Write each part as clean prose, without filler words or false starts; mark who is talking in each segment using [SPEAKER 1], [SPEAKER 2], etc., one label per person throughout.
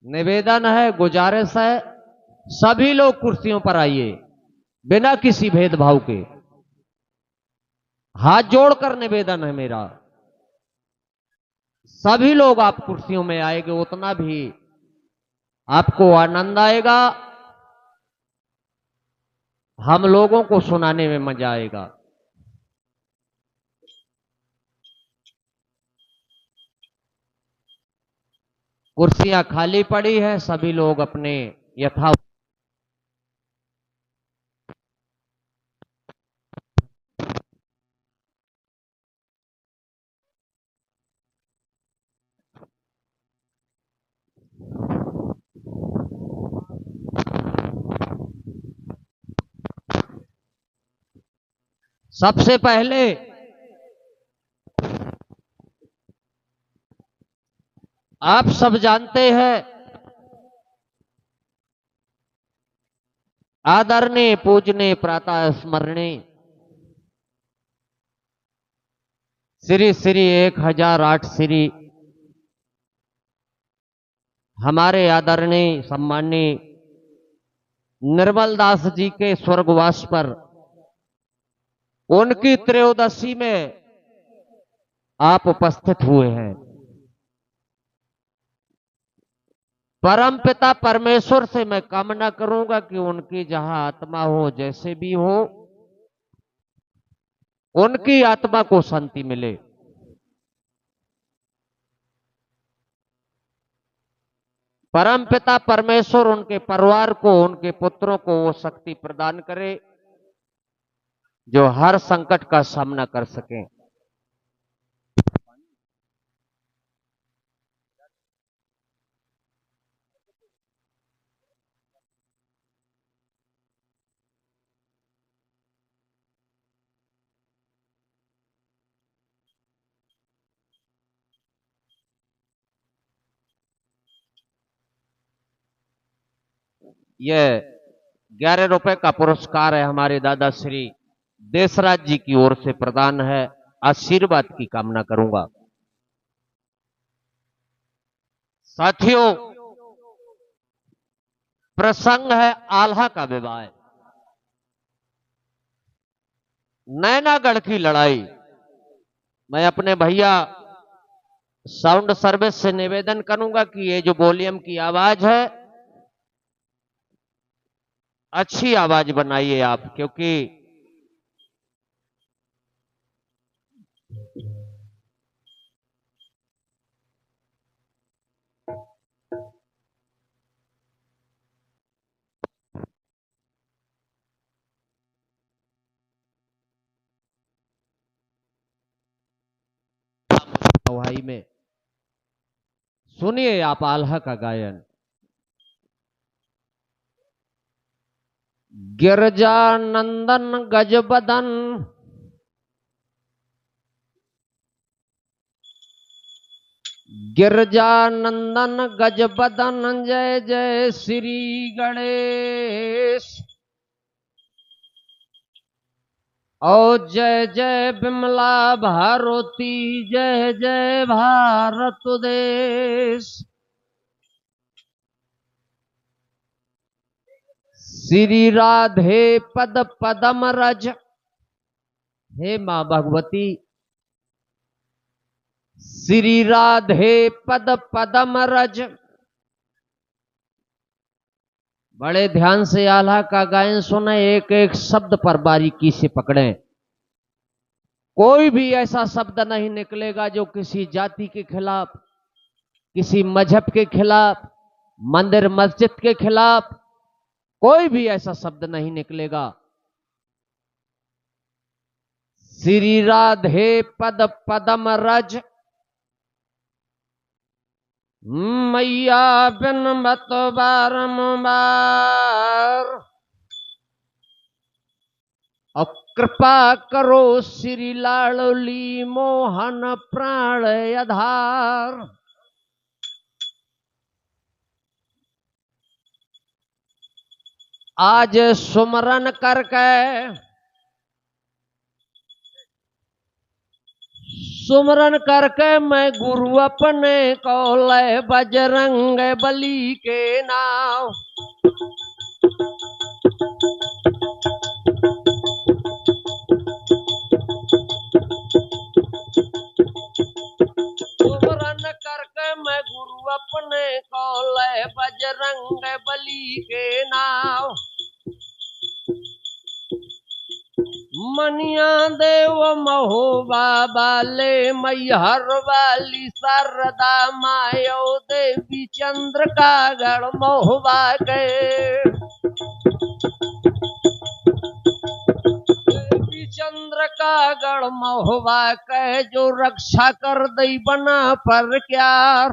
[SPEAKER 1] निवेदन है, गुजारिश है, सभी लोग कुर्सियों पर आइए बिना किसी भेदभाव के। हाथ जोड़कर निवेदन है मेरा, सभी लोग आप कुर्सियों में आएंगे उतना भी आपको आनंद आएगा, हम लोगों को सुनाने में मजा आएगा। कुर्सियां खाली पड़ी है, सभी लोग अपने यथा। सबसे पहले आप सब जानते हैं, आदरणीय पूजनीय प्रातः स्मरणीय श्री श्री 1008 श्री हमारे आदरणीय सम्माननीय निर्मल दास जी के स्वर्गवास पर उनकी त्रयोदशी में आप उपस्थित हुए हैं। परम पिता परमेश्वर से मैं कामना करूंगा कि उनकी जहां आत्मा हो, जैसे भी हो, उनकी आत्मा को शांति मिले। परम पिता परमेश्वर उनके परिवार को, उनके पुत्रों को वो शक्ति प्रदान करे जो हर संकट का सामना कर सकें। यह 11 रुपए का पुरस्कार है, हमारे दादा श्री देशराज जी की ओर से प्रदान है। आशीर्वाद की कामना करूंगा। साथियों, प्रसंग है आल्हा का विवाह, नैनागढ़ की लड़ाई। मैं अपने भैया साउंड सर्विस से निवेदन करूंगा कि ये जो वॉल्यूम की आवाज है, अच्छी आवाज बनाइए आप, क्योंकि भाई में सुनिए आप आल्हा का गायन। गिरजानंदन गजबदन, गिरजानंदन गजबदन, जय जय श्री गणेश। और जय जय विमला भारती, जय जय भारत देश। श्री राधे पद पदम रज, हे मां भगवती, श्री राधे पद पदम रज। बड़े ध्यान से आल्हा का गायन सुने, एक एक शब्द पर बारीकी से पकड़ें। कोई भी ऐसा शब्द नहीं निकलेगा जो किसी जाति के खिलाफ, किसी मजहब के खिलाफ, मंदिर मस्जिद के खिलाफ कोई भी ऐसा शब्द नहीं निकलेगा। श्री राधे पद पदम रज, मैया बिन मत बारंबार। और कृपा करो श्री लाडली मोहन प्राण आधार। आज सुमरन करके सुमरन करके मैं गुरु अपने को लय बजरंग बली के नाम। सुमरन करके मैं गुरु अपने को लय बजरंग बली के नाम। मनिया देव महोबा बाले मैहर वाली शारदा मायो देवी चंद्र का गढ़ महोबा गए। देवी चंद्र का गढ़ महोबा कहे जो रक्षा कर दई बना पर क्या।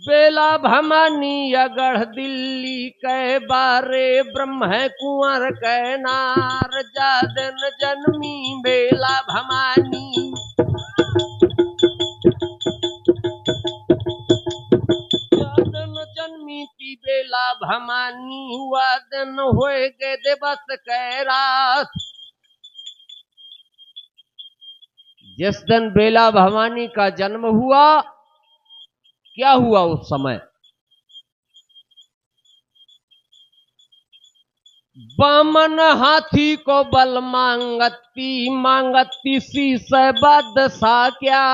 [SPEAKER 1] बेला भमानी अगढ़ दिल्ली कै बारे ब्रह्म कुंवर कै नार। जादन जन्मी बेला भमानी जादन जन्मी थी बेला भमानी। हुआ दिन होए गए दिवस कै रात। जिस दिन बेला भवानी का जन्म हुआ क्या हुआ उस समय। बामन हाथी को बल मांगती शीश बादशाह क्या।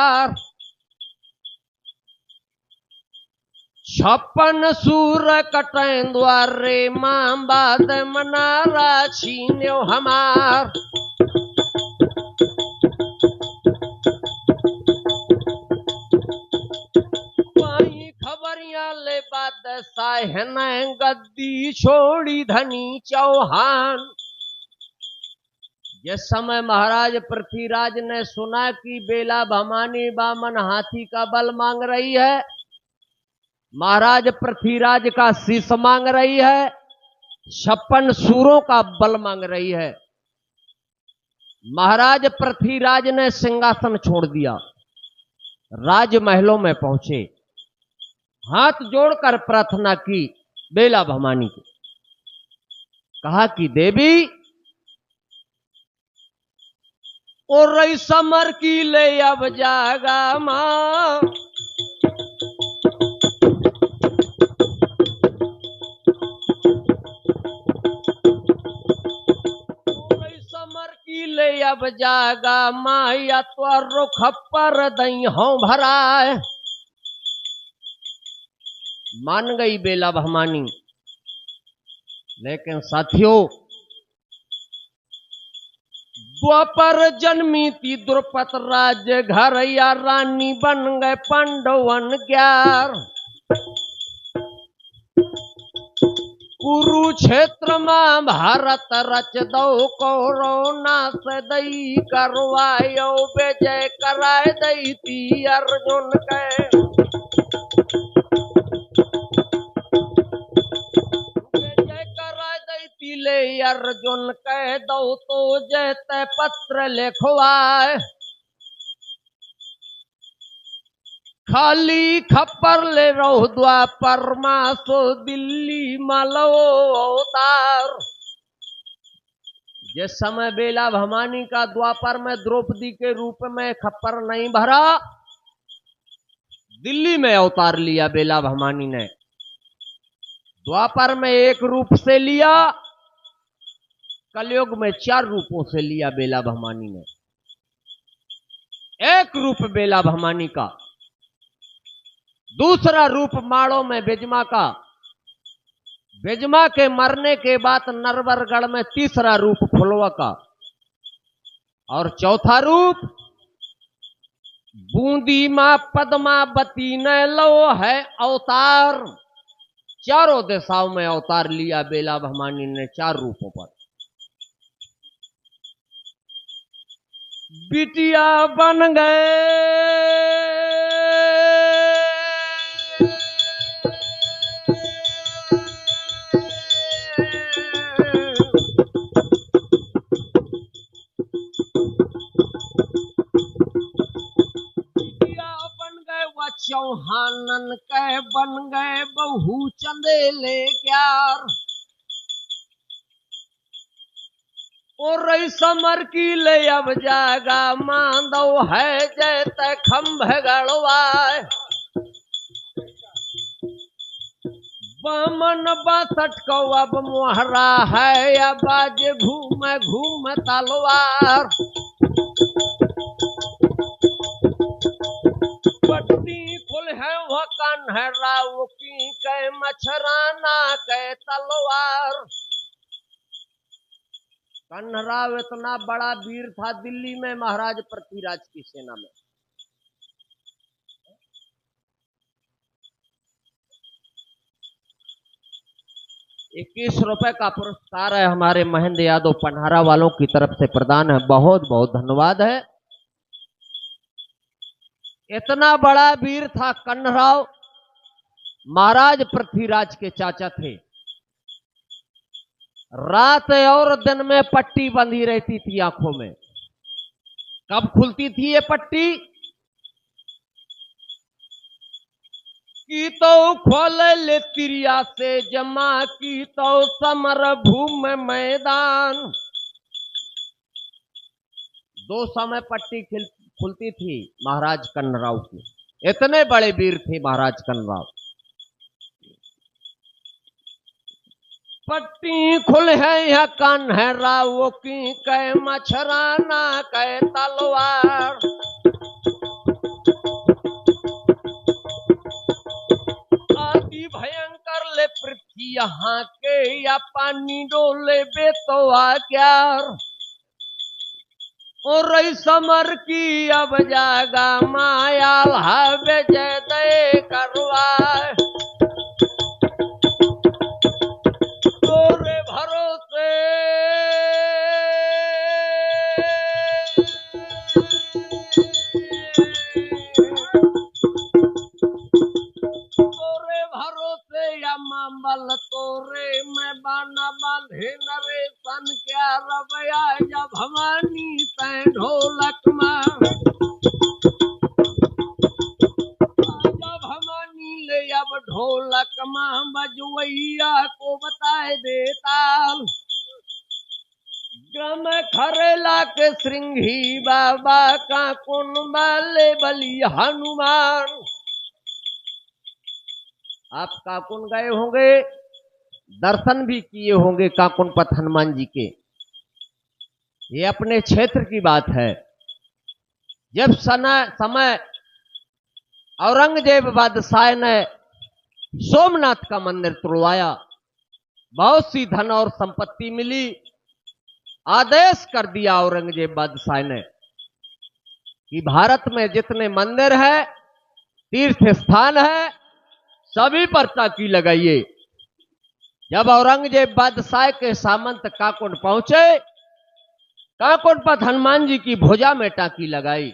[SPEAKER 1] 56 सूर कटें द्वारे मां बाद मनारा छीन्यो हमार। खबरिया ले बादशाह ने गद्दी छोड़ी धनी चौहान। जिस समय महाराज पृथ्वीराज ने सुना कि बेला भवानी बामन हाथी का बल मांग रही है, महाराज पृथ्वीराज का शीश मांग रही है, 56 सूरों का बल मांग रही है, महाराज पृथ्वीराज ने सिंहासन छोड़ दिया, राजमहलों में पहुंचे, हाथ जोड़कर प्रार्थना की बेला भवानी की। कहा कि देवी और रही समर की ले अब जागा मां। समर की ले अब जागा मां या तो रुख पर दई हों भराए। मान गई बेला भवानी। लेकिन साथियों द्वापर जन्मी थी द्रुपद राज घर या रानी बन गए पांडवन 11। कुरुक्षेत्र में भारत रच दो कोरोना से दई करवायो विजय कराए दई थी अर्जुन के। ले अर्जुन कह दो तो जैते पत्र लिखवाए। खाली खप्पर ले रहो द्वापर मासो दिल्ली मलो अवतार। जिस समय बेला भवानी का द्वापर में द्रौपदी के रूप में खप्पर नहीं भरा, दिल्ली में अवतार लिया बेला भवानी ने। द्वापर में एक रूप से लिया, कलयुग में 4 रूपों से लिया बेला भवानी ने। एक रूप बेला भवानी का, दूसरा रूप माड़ों में बिजमा का, बिजमा के मरने के बाद नरवरगढ़ में तीसरा रूप फुलवा का, और चौथा रूप बूंदी मां पद्मावती ने लो है अवतार। चारों दिशाओं में अवतार लिया बेला भवानी ने 4 रूपों पर। बिटिया बन गए चौहानन के बन गए बहू चंदेले 11। और रही समर की ले अब जागा मांदो है जैत खंभ गड़वाए बामन 62 को अब मोहरा है या बाज घूम घूम तलवार पट्टी खुल है वह कन्हराव की कै मछराना कै तलवार। कन्हराव इतना बड़ा वीर था दिल्ली में महाराज पृथ्वीराज की सेना में। 21 रुपए का पुरस्कार है हमारे महेंद्र यादव पन्हारा वालों की तरफ से प्रदान है। बहुत बहुत धन्यवाद है। इतना बड़ा वीर था कन्हराव, महाराज पृथ्वीराज के चाचा थे। रात और दिन में पट्टी बंधी रहती थी आंखों में। कब खुलती थी ये पट्टी? की तो खोल ले तिरिया से जमा की तो समर भूमि मैदान। 2 समय पट्टी खुलती थी महाराज कन्हराव की। इतने बड़े वीर थे महाराज कन्हराव। पट्टी खुल है यह कन्हराव की कै मछराना कै तलवार। आदि भयंकर ले पृथ्वी यहाँ के या पानी डोले बेतवा क्यार। और रही समर की अब जागा मायाल हवे जय दे करवाए तोरे भरोसे तोरे भरोसे या मामल तोरे मैं बाना बांधे नरेशन क्या रवैया जब भवानी तै ढोलक मां जब भवानी ले अब ढोलक मां बजवैया को बताए देता गम खरेला के श्रृंगी बाबा का कुन बाले बलि हनुमान। आप काकुन गए होंगे, दर्शन भी किए होंगे काकुन पथ हनुमान जी के। ये अपने क्षेत्र की बात है। जब समय औरंगजेब बादशाह ने सोमनाथ का मंदिर तुड़वाया, बहुत सी धन और संपत्ति मिली। आदेश कर दिया औरंगजेब बादशाह ने कि भारत में जितने मंदिर है, तीर्थ स्थान है, सभी पर ताकी लगाइए। जब औरंगजेब बादशाह के सामंत काकुंड पहुंचे, काकुंड पर हनुमान जी की भुजा में टाकी लगाई।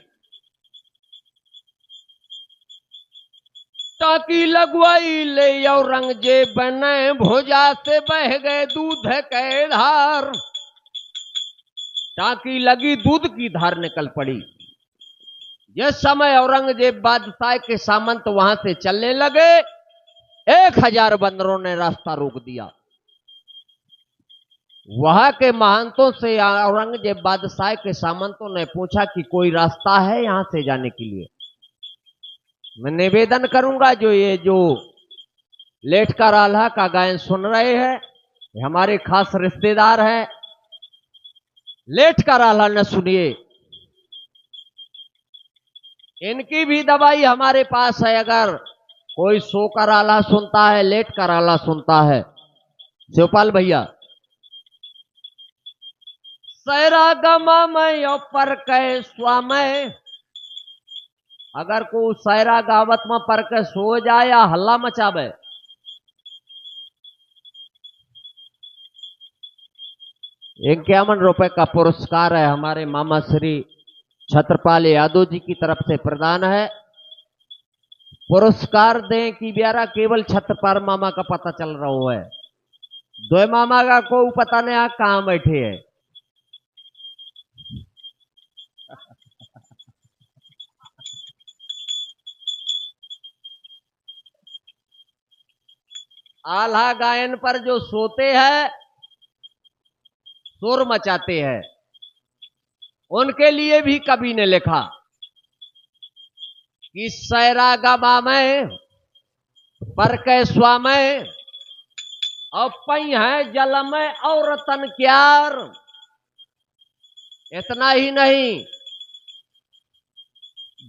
[SPEAKER 1] टाकी लगवाई ले औरंगजेब ने भुजा से बह गए दूध के धार। टाकी लगी, दूध की धार निकल पड़ी। जिस समय औरंगजेब बादशाह के सामंत वहां से चलने लगे, 1000 बंदरों ने रास्ता रोक दिया। वहां के महंतों से औरंगजेब बादशाह के सामंतों ने पूछा कि कोई रास्ता है यहां से जाने के लिए। मैं निवेदन करूंगा जो लेटकर आल्हा का गायन सुन रहे हैं, हमारे खास रिश्तेदार हैं, लेटकर आल्हा न सुनिए। इनकी भी दवाई हमारे पास है। अगर कोई सोकर आल्हा सुनता है, लेटकर आल्हा सुनता है, शिवपाल भैया सैरा गमा में पर कै स्वामय। अगर को सैरा गावत में पर के सो जाए या हल्ला मचावे, 51 रुपए का पुरस्कार है हमारे मामा श्री छत्रपाल यादव जी की तरफ से प्रदान है। पुरस्कार दें कि ब्यारा केवल छत्रपाल मामा का पता चल रहा है, दो मामा का को पता नहीं आ कहां बैठे है। आल्हा गायन पर जो सोते हैं, शोर मचाते हैं, उनके लिए भी कवि ने लिखा कि सैरागमा में पर कै स्वामय और पई है जल में और तन क्यार। इतना ही नहीं,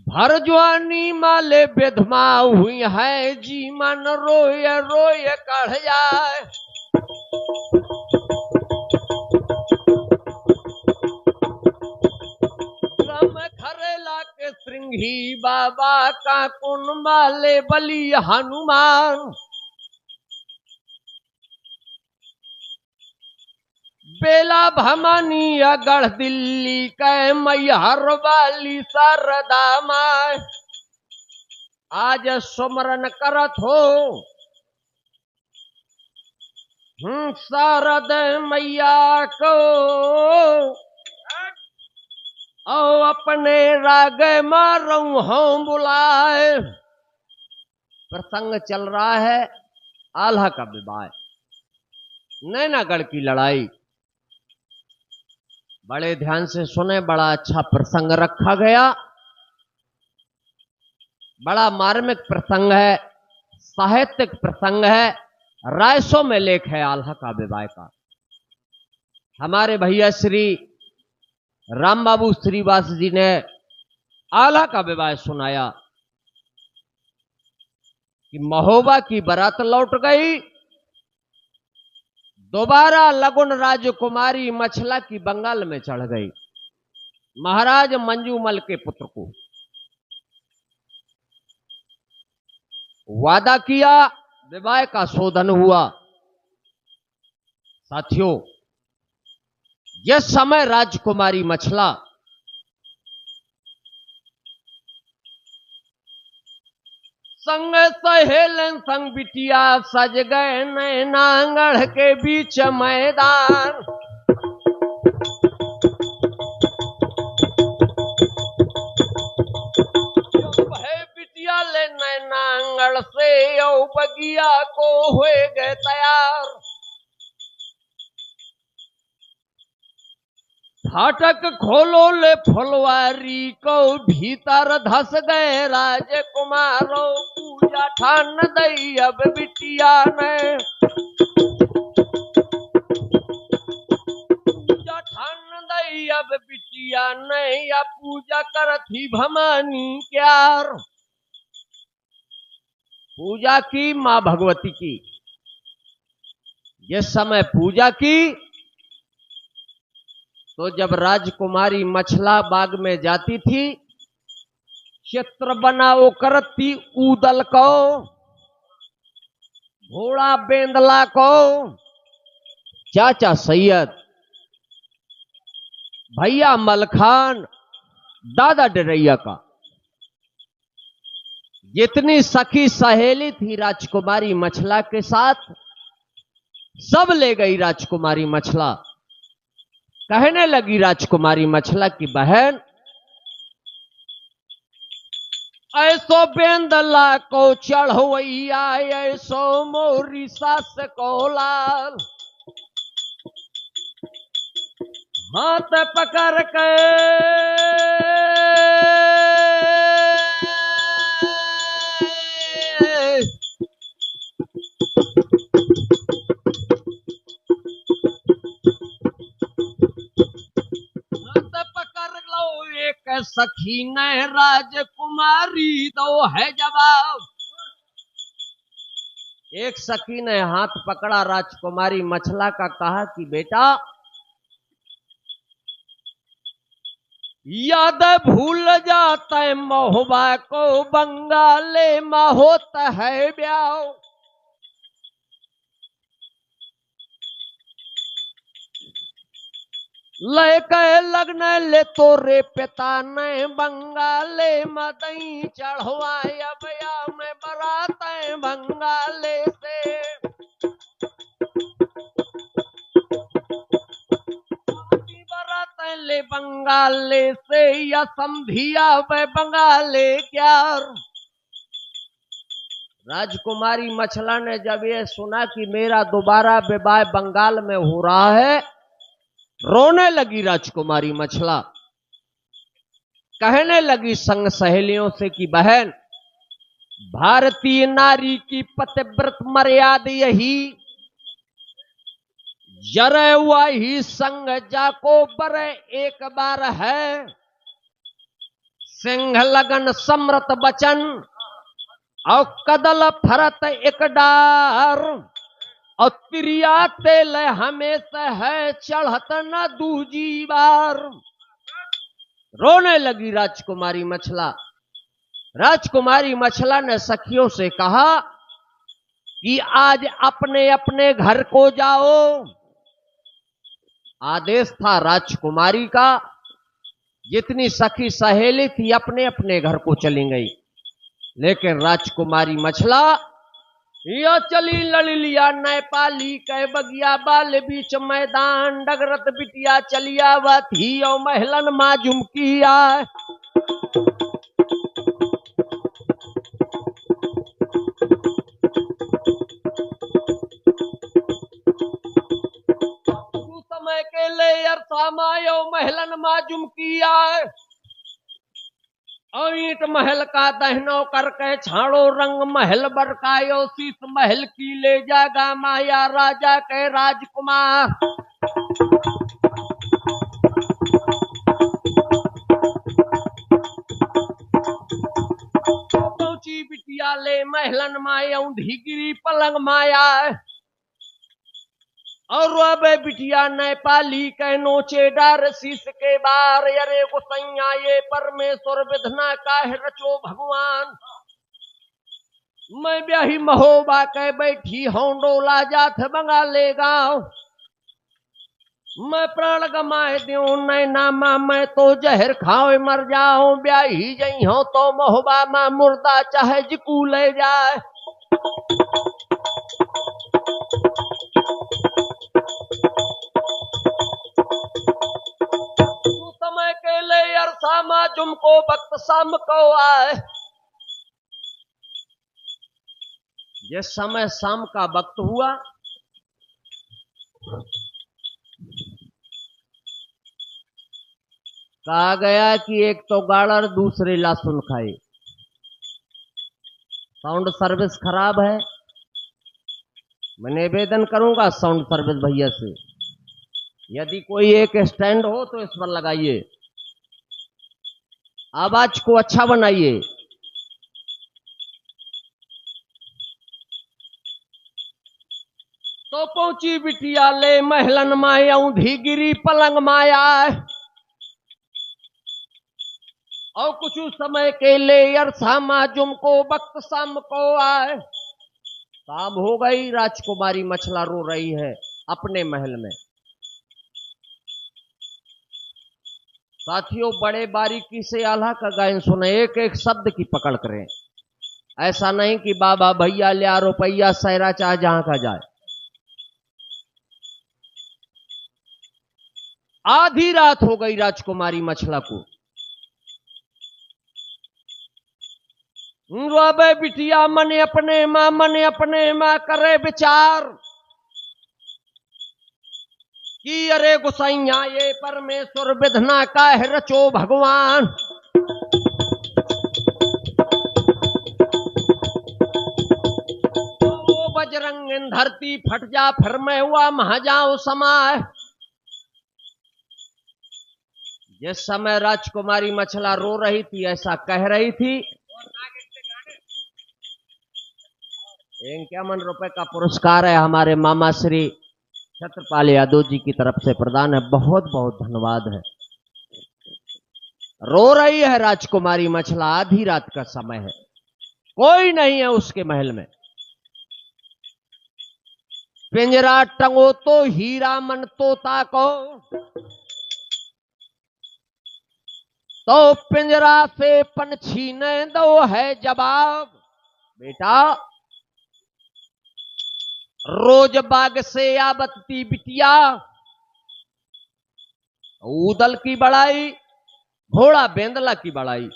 [SPEAKER 1] भर ज्वानी माले बेधमा हुई है, जी मन रोय रोय कढ़ जाए। खरेला के श्रृंगी बाबा का कुन माले बली हनुमान। बेला भवानी गढ़ दिल्ली कै मैहर वाली शारदा माय। आज सुमरन करत हो शारद मैया को, और अपने राग मारू हूं बुलाए। प्रसंग चल रहा है आल्हा का विवाह, नैनागढ़ की लड़ाई। बड़े ध्यान से सुने, बड़ा अच्छा प्रसंग रखा गया, बड़ा मार्मिक प्रसंग है, साहित्यिक प्रसंग है, रायसों में लेख है आल्हा का विवाह का। हमारे भैया श्री राम बाबू श्रीवास जी ने आल्हा का विवाह सुनाया कि महोबा की बारात लौट गई, दोबारा लगुन राजकुमारी मछला की बंगाल में चढ़ गई। महाराज मंजूमल के पुत्र को वादा किया, विवाह का शोधन हुआ। साथियों, जिस समय राजकुमारी मछला संग सहेलन संग बिटिया सज गए नैनागढ़ के बीच मैदान। बिटिया ले नैनागढ़ से औ बगिया को हुए गए तैयार। फाटक खोलो ले फुलवारी को, भीतर धस गए राजकुमारों। पूजा ठान दई अब बिटिया ने, पूजा ठान दई अब बिटिया ने, या पूजा करथी भवानी क्यार। पूजा की मां भगवती की। जिस समय पूजा की तो जब राजकुमारी मछला बाग में जाती थी, चित्र बनाओ करती ऊदल को, घोड़ा बेंदला को, चाचा सैयद, भैया मलखान, दादा डरैया का, जितनी सखी सहेली थी राजकुमारी मछला के साथ, सब ले गई राजकुमारी मछला। कहने लगी राजकुमारी मछला की बहन, ऐसो बेंदला को चढ़वैया, ऐसो मोरी सास को लाल। हाथ पकड़ के सखी ने राजकुमारी दो है जवाब। एक सखी ने हाथ पकड़ा राजकुमारी मछला का, कहा कि बेटा याद भूल जाता है महोबा को, बंगाले में होता है ब्याह। लेके लगने ले तोरे पिता ने, बंगाले मदई चढ़वाए अबया में बरात बंगाले से। बरात ले बंगाले से, या समधिया वे बंगाले क्या। राजकुमारी मछला ने जब ये सुना कि मेरा दोबारा विवाह बंगाल में हो रहा है, रोने लगी राजकुमारी मछला, कहने लगी संग सहेलियों से कि बहन, भारतीय नारी की पतिव्रत मर्यादा यही, जरे हुआ ही संग जाको बरे एक बार है, सिंह लगन समृत बचन और कदल फरत एक डार, और तिरिया तेल हमेशा है चढ़त न दूजी बार। रोने लगी राजकुमारी मछला। राजकुमारी मछला ने सखियों से कहा कि आज अपने अपने घर को जाओ। आदेश था राजकुमारी का, जितनी सखी सहेली थी अपने अपने घर को चली गई। लेकिन राजकुमारी मछला यो चली ललिया नेपाली कह बगिया बाल बीच मैदान, डगरत बिटिया चलिया वह थी और महलन मां झुमकिया। समय के ले अरसा मायो महलन मां झुमकिया, और ईट महल का दहनो करके छाड़ो रंग महल बरकायो, शीश महल की ले जागा माया राजा के राजकुमार। पहुंची बिटिया ले महलन माया, ऊंधी गिरी पलंग माया, और रोबे बिटिया नेपाली के नोचे डार शीश के बार। अरे गुसैया ये परमेश्वर विधना काहे रचो भगवान, मैं ब्याही महोबा के बैठी हूं डोला जाथ बंगाले गांव, मैं प्राण गमाए दूं नैना मां मैं तो जहर खाओ मर जाऊं, ब्याही जई हो तो महोबा मां मुर्दा चाहे जिकू ले जाए। समय के ले अरसा मां जुमको वक्त शाम को आए। जिस समय शाम का वक्त हुआ, कहा गया कि एक तो गाड़र दूसरे लहसुन खाए। साउंड सर्विस खराब है, मैं निवेदन करूंगा साउंड सर्विस भैया से, यदि कोई एक स्टैंड हो तो इस पर लगाइए, आवाज को अच्छा बनाइए। तो पहुंची बिटिया ले महलन माया, ऊंधी गिरी पलंग माया, और कुछ समय के ले अरसा मां जुमको वक्त शाम को आए। शाम हो गई, राजकुमारी मछला रो रही है अपने महल में। साथियों, बड़े बारीकी से आल्हा का गायन सुने, एक एक शब्द की पकड़ करें। ऐसा नहीं कि बाबा भैया लिया रुपया सहरा चाहे जहां का जाए। आधी रात हो गई राजकुमारी मछला को। रोबे बिटिया मन अपने मां करे विचार कि अरे गुसैया ये परमेश्वर विधना का है रचो भगवान। तो बजरंग धरती फट जा फिर मैं हुआ महाजाओ समाय। जिस समय राजकुमारी मछला रो रही थी, ऐसा कह रही थी, 51 रुपए का पुरस्कार है हमारे मामा श्री छत्रपाल यादव जी की तरफ से प्रदान है, बहुत बहुत धन्यवाद है। रो रही है राजकुमारी मछला, आधी रात का समय है, कोई नहीं है उसके महल में। पिंजरा टंगो तो हीरा मन तोता को, तो पिंजरा से पंछी ने दो है जवाब। बेटा, रोज बाग से आवती बिटिया, उदल की बड़ाई घोड़ा बेंदला की बड़ाई।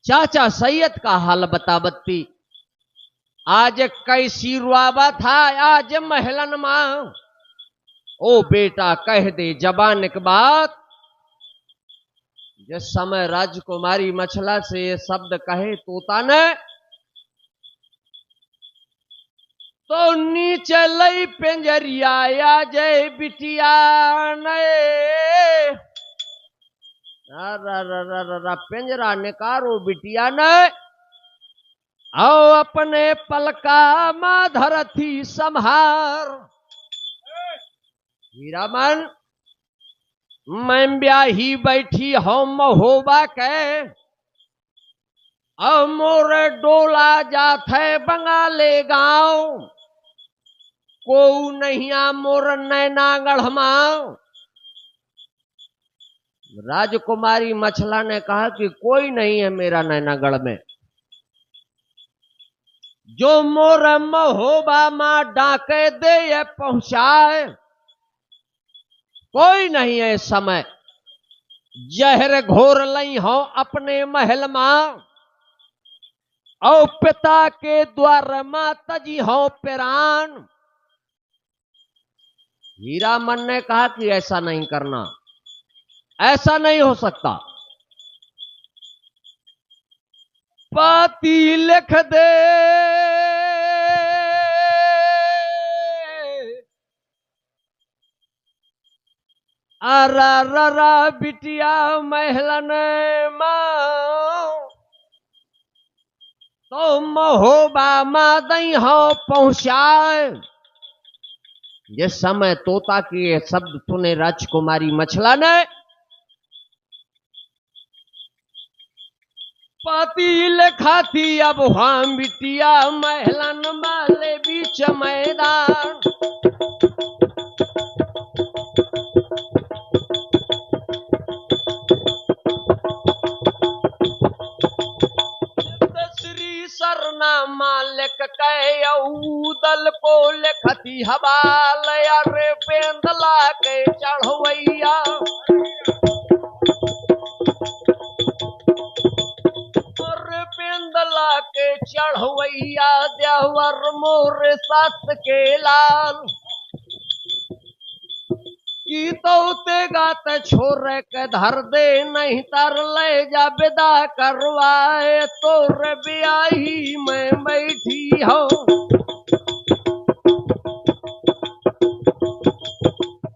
[SPEAKER 1] चाचा सैयद का हाल बतावती, आज कैसी रुआबा था आज महलन मां, ओ बेटा कह दे जबान एक बात। जिस समय राजकुमारी मछला से ये शब्द कहे तोता ने, तो नीचे लई पिंजरिया या जय बिटिया ने पिंजरा निकारो बिटिया ने, आओ अपने पलका मां धरती संहार। हीरामन मैं ब्याही बैठी हूं महोबा के, अब मोरे डोला जात है बंगाले गांव, को नहीं आ मोर नैना गढ़मा। राजकुमारी मछला ने कहा कि कोई नहीं है मेरा नैनागढ़ में, जो मोर महोबा मां डाके दे ये पहुंचाए, कोई नहीं है इस समय। जहर घोर लई हो अपने महल मां, और पिता के द्वार मां तजी हो पिरान। हीरामन ने कहा कि ऐसा नहीं करना, ऐसा नहीं हो सकता। पाती लिख दे आरा ररा बिटिया महलन मां, तो महोबा मां दई हो पहुंचाए। जिस समय तोता के शब्द सुने राजकुमारी मछला ने, पाती लिखा थी अब वहां बिटिया महलन वाले बीच मैदान। श्री सरना मालिक दल को लिखती हवाल, अरे बेंदला के चढ़वैया, बेंदला के चढ़वैया देवर मोर सस के लाल। की तो ते गात छोरे के धर दे, नहीं तर ले जा विदा करवाए, तोर ब्याही में बैठी हो,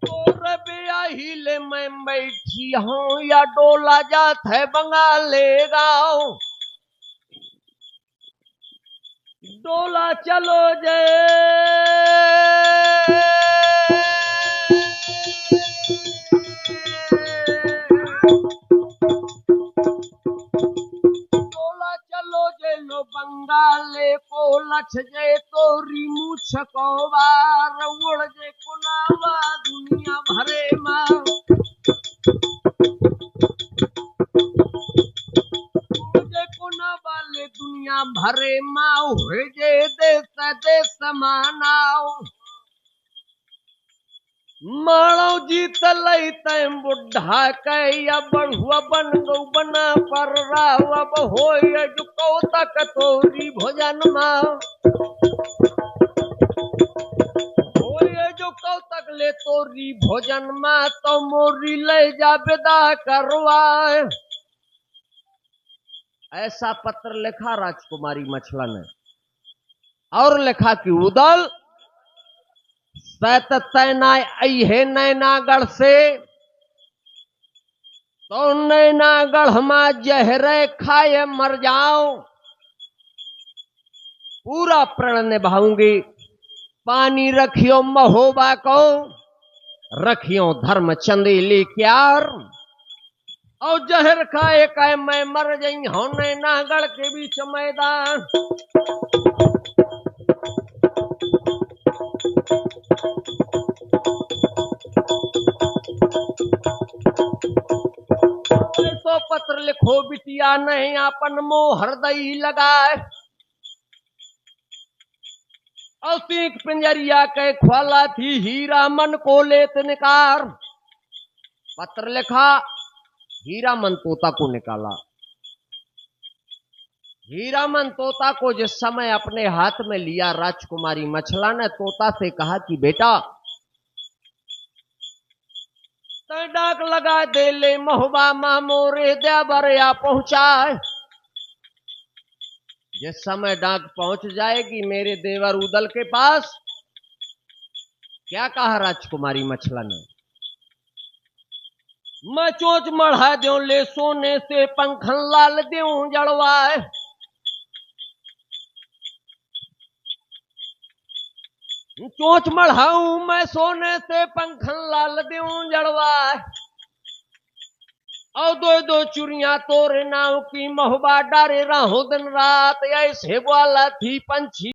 [SPEAKER 1] तोर ब्याही ले मैं बैठी हूं, या डोला जात है बंगाले गाँव। डोला चलो जे डोला चलो जे लो बंगाले को लछ जे तोरी मूछ को बार, उड़ जे कुनावा दुनिया भरे मां, वाले दुनिया भरे माओ जे देश देश मानाओ। मानो जीत लई तैं बुढ़ा के, या बढ़ुआ बन गौ बना पर राव, अब हो जुको तक तोरी भोजन मां, हो जुको तक ले तोरी भोजन मां, तो मोरी ले जा विदा करवाए। ऐसा पत्र लिखा राजकुमारी मछला ने, और लिखा कि उदल सैत तैना आई है नैनागढ़ से, तो नैनागढ़ में जहरे खाए मर जाओ, पूरा प्रण निभाऊंगी। पानी रखियो महोबा को, रखियो धर्म चंदेली क्यार, और जहर खाए खाए मैं मर गई हूं नैनागढ़ के बीच मैदान। तो पत्र लिखो बिटिया नहीं अपन मोह हृदय लगाए, और सीख पिंजरिया के ख्वाला थी हीरामन को लेत निकार। पत्र लिखा, हीरामन तोता को निकाला। हीरामन तोता को जिस समय अपने हाथ में लिया राजकुमारी मछला ने तोता से कहा कि बेटा तय डाक लगा दे ले महुबा मां मोरे द्याबरिया पहुंचाए। जिस समय डाक पहुंच जाएगी मेरे देवर उदल के पास, क्या कहा राजकुमारी मछला ने, मैं चोंच मढ़ा दूं ले सोने से पंखन लाल दूं जड़वाए। चोंच मढ़ाऊं मैं सोने से पंखन लाल दूं जड़वाए। और दो दो चुरियां तोरे नाव की महुबा डारे राहों दिन रात, ऐसे वाला थी पंछी